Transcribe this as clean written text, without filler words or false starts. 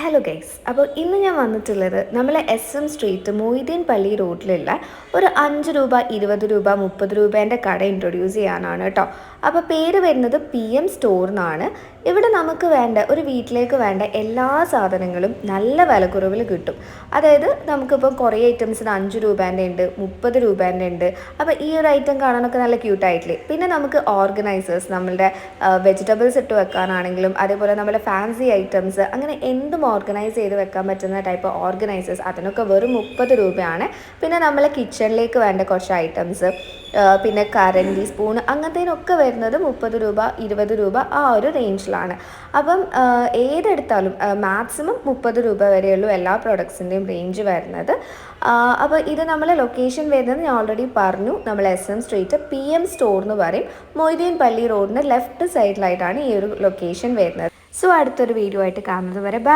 Hello guys, അപ്പോൾ ഇന്ന് ഞാൻ വന്നിട്ടുള്ളത് നമ്മളെ SM സ്ട്രീറ്റ് മൊയ്തീൻ പള്ളി റോഡിലുള്ള ഒരു 5 രൂപ 20 രൂപ 30 രൂപേൻ്റെ കട ഇൻട്രൊഡ്യൂസ് ചെയ്യാനാണ് കേട്ടോ. അപ്പോൾ പേര് വരുന്നത് PM സ്റ്റോർ എന്നാണ്. ഇവിടെ നമുക്ക് വേണ്ട ഒരു വീട്ടിലേക്ക് വേണ്ട എല്ലാ സാധനങ്ങളും നല്ല വിലക്കുറവിൽ കിട്ടും. അതായത് നമുക്കിപ്പോൾ കുറേ ഐറ്റംസിന് 5 രൂപേൻ്റെ ഉണ്ട്, 30 രൂപേൻ്റെ ഉണ്ട്. അപ്പോൾ ഈ ഒരു ഐറ്റം കാണാനൊക്കെ നല്ല ക്യൂട്ടായിട്ടില്ലേ. പിന്നെ നമുക്ക് ഓർഗനൈസേഴ്സ്, നമ്മളുടെ വെജിറ്റബിൾസ് ഇട്ട് വെക്കാനാണെങ്കിലും അതേപോലെ നമ്മുടെ ഫാൻസി ഐറ്റംസ്, അങ്ങനെ എന്തും ഓർഗനൈസ് ചെയ്ത് വെക്കാൻ പറ്റുന്ന ടൈപ്പ് ഓർഗനൈസേഴ്സ്, അതിനൊക്കെ വെറും 30 രൂപയാണ്. പിന്നെ നമ്മളെ കിച്ചണിലേക്ക് വേണ്ട കുറച്ച് ഐറ്റംസ്, പിന്നെ കരണ്ടി, സ്പൂൺ, അങ്ങനത്തേനൊക്കെ വരുന്നത് 30 രൂപ 20 രൂപ ആ ഒരു റേഞ്ചിലാണ്. അപ്പം ഏതെടുത്താലും മാക്സിമം 30 രൂപ വരെയുള്ളൂ എല്ലാ പ്രൊഡക്ട്സിൻ്റെയും റേഞ്ച് വരുന്നത്. അപ്പോൾ ഇത് നമ്മൾ ലൊക്കേഷൻ വരുന്നത് ഞാൻ ഓൾറെഡി പറഞ്ഞു, നമ്മൾ SM സ്ട്രീറ്റ് PM സ്റ്റോർ എന്ന് പറയും. മൊയ്തീൻ പള്ളി റോഡിന് ലെഫ്റ്റ് സൈഡിലായിട്ടാണ് ഈ ഒരു ലൊക്കേഷൻ വരുന്നത്. സോ അടുത്തൊരു വീഡിയോ ആയിട്ട് കാണുന്നത് വരെ ബൈ.